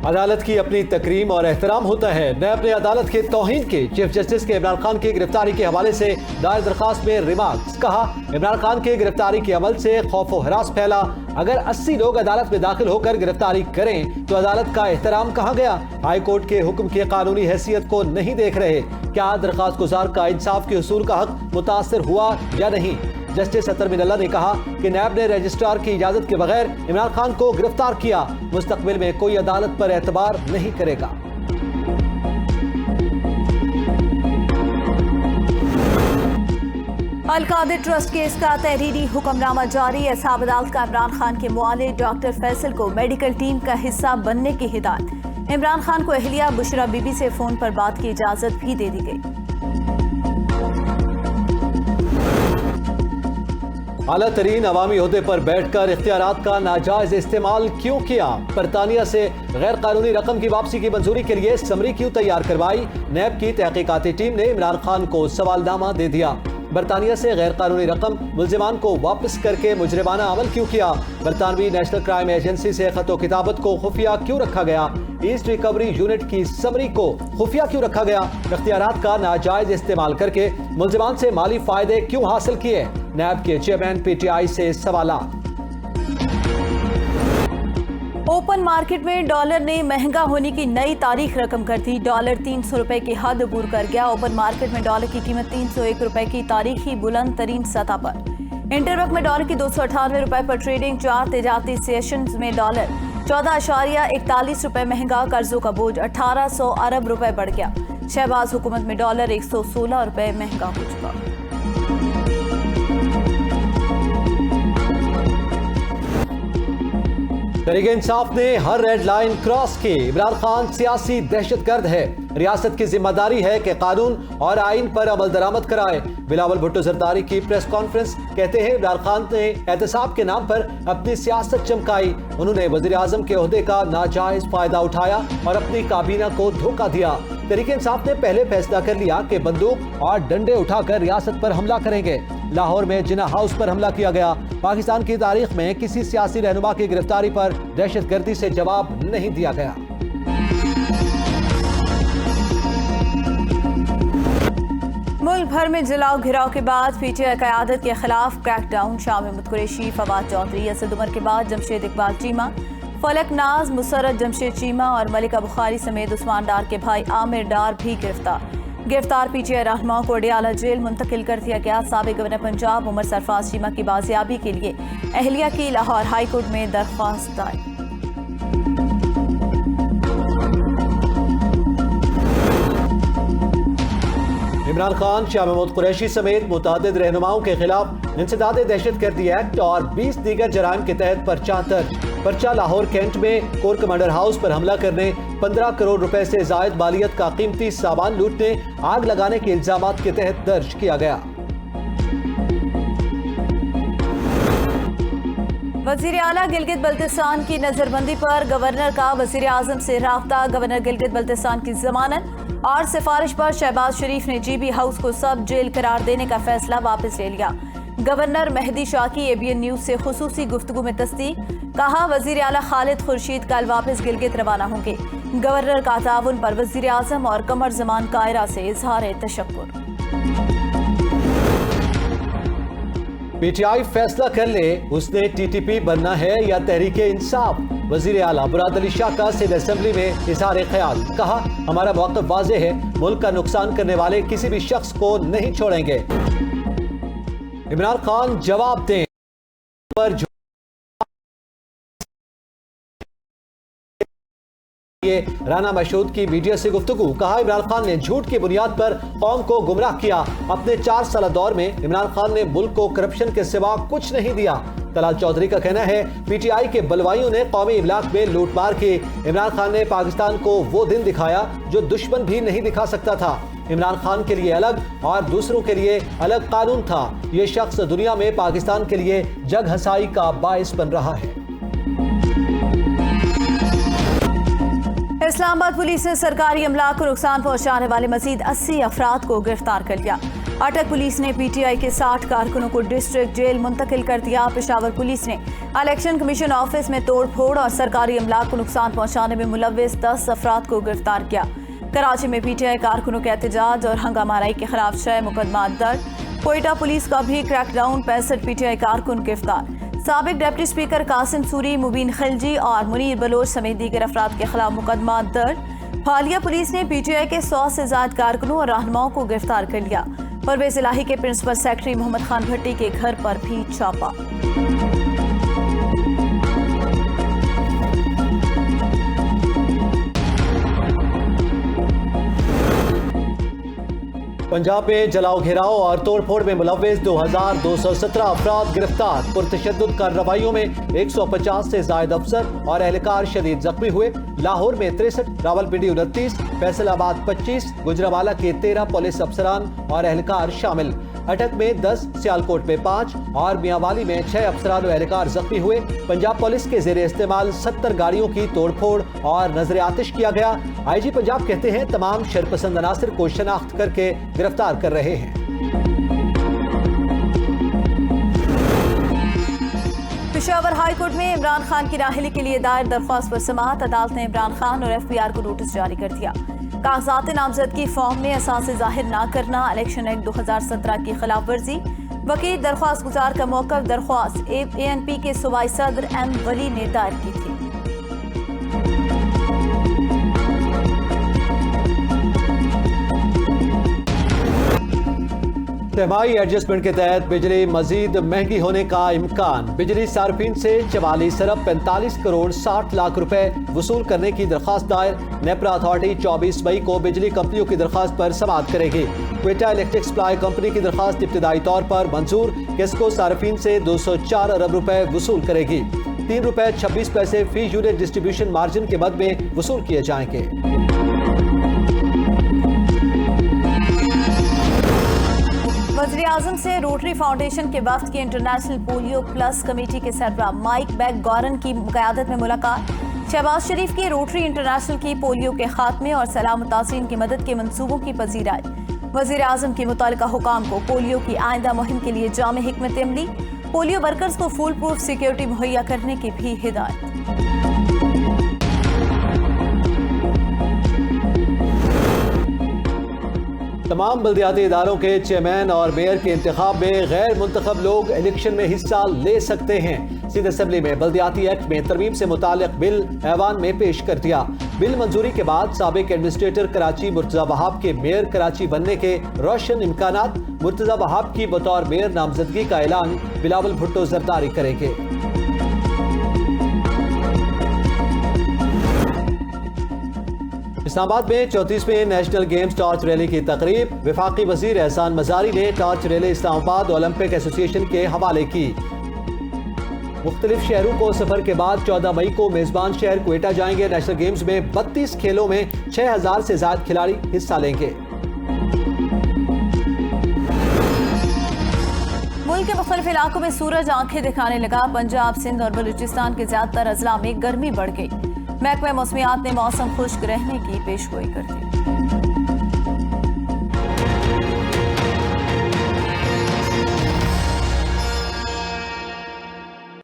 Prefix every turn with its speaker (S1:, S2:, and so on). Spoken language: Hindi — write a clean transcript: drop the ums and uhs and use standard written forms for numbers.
S1: अदालत की अपनी तकरीम और एहतराम होता है। नैब ने अदालत के तौहीन के चीफ जस्टिस के इमरान खान की गिरफ्तारी के हवाले से दायर दरखास्त में रिमार्क्स कहा, इमरान खान की गिरफ्तारी के अमल से खौफ व हरास फैला। अगर 80 लोग अदालत में दाखिल होकर गिरफ्तारी करें तो अदालत का एहतराम कहाँ गया? हाई कोर्ट के हुक्म की कानूनी हैसियत को नहीं देख रहे। क्या दरखास्त गुजार का इंसाफ के हुसूल का हक मुतासर हुआ या नहीं? जस्टिस अतर मिनल्ला ने कहा कि नैब ने रजिस्ट्रार की इजाजत के बगैर इमरान खान को गिरफ्तार किया। मुस्तकबिल में कोई अदालत पर एतबार नहीं करेगा।
S2: अल-कादिर ट्रस्ट केस का तहरीरी हुक्मनामा जारी। असहाब अदालत का इमरान खान के मुआलिज डॉक्टर फैसल को मेडिकल टीम का हिस्सा बनने की हिदायत। इमरान खान को अहलिया बुशरा बीबी से फोन पर बात की इजाजत भी दे दी गई।
S1: आला तरीन अवामी ओहदे पर बैठकर इख्तियारात का नाजायज इस्तेमाल क्यों किया? बरतानिया से गैर कानूनी रकम की वापसी की मंजूरी के लिए समरी क्यों तैयार करवाई? नैब की तहकीकाती टीम ने इमरान खान को सवालनामा दे दिया। बरतानिया से गैर कानूनी रकम मुल्जिमान को वापस करके मुजरिमाना अमल क्यों किया? बरतानवी नेशनल क्राइम एजेंसी से खतो किताबत को खुफिया क्यों रखा गया? ईस्ट रिकवरी यूनिट की समरी को खुफिया क्यों रखा गया? इख्तियारात का नाजायज इस्तेमाल करके मुल्जिमान से माली फायदे क्यों हासिल किए? नैब के चेयरमैन PTI से सवालात।
S2: ओपन मार्केट में डॉलर ने महंगा होने की नई तारीख रकम कर दी। डॉलर 300 रुपए की हद अबूर कर गया। ओपन मार्केट में डॉलर की कीमत 301 रुपए की तारीखी बुलंद तरीन सतह पर। इंटरवक में डॉलर की 298 रुपए पर ट्रेडिंग। 4 तिजारती सेशंस में डॉलर 14.41 रुपए महंगा। कर्जों का बोझ 1800 अरब रुपए बढ़ गया। शहबाज हुकूमत में डॉलर 116 रुपए महंगा हो चुका।
S1: तहरीक इंसाफ ने हर रेड लाइन क्रॉस की। इमरान खान सियासी दहशतगर्द है। रियासत की जिम्मेदारी है कि कानून और आइन पर अमल दरामद कराए। बिलावल भुट्टो जरदारी की प्रेस कॉन्फ्रेंस। कहते हैं इमरान खान ने एहतसाब के नाम पर अपनी सियासत चमकाई। उन्होंने वजीर आजम के ओहदे का नाजायज फायदा उठाया और अपनी काबीना को धोखा दिया। तहरीक इंसाफ ने पहले फैसला कर लिया कि बंदूक और डंडे उठाकर रियासत पर हमला करेंगे। लाहौर में जिन्ना हाउस पर हमला किया गया। पाकिस्तान की तारीख में किसी सियासी रहनुमा की गिरफ्तारी पर दहशतगर्दी से जवाब नहीं दिया गया।
S2: मुल्क भर में जलाओ घिराव के बाद PTI क़यादत के खिलाफ क्रैकडाउन। शाह महमूद कुरैशी, फवाद चौधरी, असद उमर के बाद जमशेद इकबाल चीमा, फलक नाज, मुसर्रत जमशेद चीमा और मलिका बुखारी समेत उस्मान डार के भाई आमिर डार भी गिरफ्तार PTI रहनुमा को अडियाला जेल मुंतकिल कर दिया गया। साबिक गवर्नर पंजाब उमर सरफराज चीमा की बाजियाबी के लिए अहलिया की लाहौर हाई कोर्ट में दरख्वास्त दायर।
S1: इमरान खान, शाह महमूद कुरैशी समेत मुतअद्दिद रहनुमाओं के खिलाफ इंसदाद दहशतगर्दी एक्ट और 20 दीगर जराइम के तहत पर्चा दर्ज। पर्चा लाहौर कैंट में कोर कमांडर हाउस पर हमला करने, 15 करोड़ रुपए से जायद मालियत का कीमती सामान लूटने, आग लगाने के इल्जामात के तहत दर्ज किया गया।
S2: वजीर आला गिलगित बल्तिस्तान की नजरबंदी पर गवर्नर का वजीर आजम से राब्ता। गवर्नर गिलगित बल्तिस्तान की जमानत और सिफारिश पर शहबाज शरीफ ने GB हाउस को सब जेल करार देने का फैसला वापस ले लिया। गवर्नर मेहदी शाह की ABN न्यूज से खुसूसी गुफ्तगू में तस्दीक। कहा, वजीर आला खालिद खुर्शीद कल वापस गिलगित रवाना होंगे। गवर्नर का ताउन पर वजीर आजम और कमर जमान कायरा से इजहार तशक्कुर।
S1: PTI फैसला कर ले उसने TTP बनना है या तहरीक इंसाफ। वजीर आला मुराद अली शाह का सिंध असेंबली में इजहार ख्याल। कहा, हमारा मौक़िफ़ वाज़ेह है, मुल्क का नुकसान करने वाले किसी भी शख्स को नहीं छोड़ेंगे। इमरान खान जवाब दें पर राना मशहूद की मीडिया से गुफ्तगू। कहा, इमरान खान ने झूठ की बुनियाद पर कौम को गुमराह किया। अपने 4 साल दौर में इमरान खान ने मुल्क को करप्शन के सिवा कुछ नहीं दिया। तलाल चौधरी का कहना है, PTI के बलवाइयों ने कौमी इमलाक में लूटमार की। इमरान खान ने पाकिस्तान को वो दिन दिखाया जो दुश्मन भी नहीं दिखा सकता था। इमरान खान के लिए अलग और दूसरों के लिए अलग कानून था। ये शख्स दुनिया में पाकिस्तान के लिए जग हसाई का बाइस बन रहा है।
S2: इस्लामाबाद पुलिस ने सरकारी अमलाक को नुकसान पहुंचाने वाले मजीद 80 अफराद को गिरफ्तार कर लिया। अटक पुलिस ने पीटीआई के 60 कारकुनों को डिस्ट्रिक्ट जेल मुंतकिल कर दिया। पेशावर पुलिस ने इलेक्शन कमीशन ऑफिस में तोड़फोड़ और सरकारी अमलाक को नुकसान पहुंचाने में मुलव्विस 10 अफराद को गिरफ्तार किया। कराची में पीटीआई कारकुनों के एहतजाज और हंगामाराई के खिलाफ 6 मुकदमा दर्ज। कोयटा पुलिस का भी क्रैकडाउन, 65 पीटीआई कारकुन गिरफ्तार। साबिक डिप्टी स्पीकर कासिम सूरी, मुबीन खिलजी और मुनीर बलोच समेत दीगर अफराद के खिलाफ मुकदमा दर्ज। फालिया पुलिस ने पीटीआई के 100 से ज्यादा कारकुनों और रहनुमाओं को गिरफ्तार कर लिया। परवेज इलाही के प्रिंसिपल सेक्रेटरी मोहम्मद खान भट्टी के घर पर भी छापा।
S1: पंजाब में जलाओ घेराव और तोड़फोड़ में मुलव्विस 2217 अफराद गिरफ्तार। पुरतशद्दुद कार्रवाइयों में 150 से ज्यादा अफसर और एहलकार शदीद जख्मी हुए। लाहौर में 63, रावलपिंडी 29, फैसलाबाद 25, गुजरावाला के 13 पुलिस अफसरान और एहलकार शामिल। अटक में 10, सियालकोट में 5 और मियांवाली में 6 अफसरान और एहलकार जख्मी हुए। पंजाब पुलिस के जेर इस्तेमाल 70 गाड़ियों की तोड़फोड़ और नजर आतिश किया गया। आईजी पंजाब कहते हैं तमाम शरपसंद अनासर को शनाख्त करके गिरफ्तार कर रहे हैं।
S2: पेशावर हाई कोर्ट में इमरान खान की राहली के लिए दायर दरख्वास्त पर समाअत। अदालत ने इमरान खान और एफबीआर को नोटिस जारी कर दिया। कागजात नामजदगी फॉर्म में असासे जाहिर न करना, इलेक्शन एक्ट 2017 की खिलाफ वर्जी। वकील दरख्वास्त गुजार का मौकफ दरख्वास्त ANP के सूबाई सदर M वली ने दायर की थी।
S1: तिमाही एडजस्टमेंट के तहत बिजली मजीद महंगी होने का इम्कान। बिजली सार्फिन से 44 अरब 45 करोड़ 60 लाख रुपए वसूल करने की दरख्वास्त दायर। नेपरा अथॉरिटी 24 मई को बिजली कंपनियों की दरख्वास्त पर समाअत करेगी। क्वेटा इलेक्ट्रिक सप्लाई कंपनी की दरख्वास्त इब्तिदाई तौर पर मंजूर। किसको सार्फिन से 204 अरब रुपए वसूल करेगी। 3 रुपए 26 पैसे फी यूनिट डिस्ट्रीब्यूशन मार्जिन के मद में वसूल किए जाएंगे।
S2: वज़ीर-ए-आज़म से रोटरी फाउंडेशन के वफ्द की इंटरनेशनल पोलियो प्लस कमेटी के सरबराह माइक बैग गॉरन की क़यादत में मुलाकात। शहबाज शरीफ की रोटरी इंटरनेशनल की पोलियो के खात्मे और सलाह मुतासिरीन की मदद के मंसूबों की पजीराई। वज़ीर-ए-आज़म की मुतल्लिका हुकाम को पोलियो की आइंदा मुहिम के लिए जामे हिकमत अमली, पोलियो वर्कर्स को फुल प्रूफ सिक्योरिटी मुहैया करने की भी हिदायत।
S1: तमाम बल्दियाती इदारों के चेयरमैन और मेयर के इंतखाब में गैर मुंतखब लोग इलेक्शन में हिस्सा ले सकते हैं। सिंध असेंबली में बल्दियाती एक्ट में तरमीम से मुतालिक बिल ऐवान में पेश कर दिया। बिल मंजूरी के बाद साबिक एडमिनिस्ट्रेटर कराची मुर्तजा वहाब के मेयर कराची बनने के रोशन इम्कानात। मुर्तजा वहाब की बतौर मेयर नामजदगी का ऐलान बिलावल भुट्टो जरदारी करेंगे। इस्लामाबाद में 34वें नेशनल गेम्स टॉर्च रैली की तकरीब। वफाकी वजीर एहसान मजारी ने torch rally Islamabad Olympic association के हवाले की। मुख्तलिफ शहरों को सफर के बाद 14 मई को मेजबान शहर क्वेटा जाएंगे। नेशनल गेम्स में 32 खेलों में 6000 से ज्यादा खिलाड़ी हिस्सा लेंगे।
S2: मुल्क के मुख्तलिफ इलाकों में सूरज आंखें दिखाने लगा। पंजाब, सिंध और बलूचिस्तान के ज्यादातर अजला में गर्मी बढ़ गई। महकमा मौसमियात ने मौसम खुश्क रहने की पेशगोई कर दी।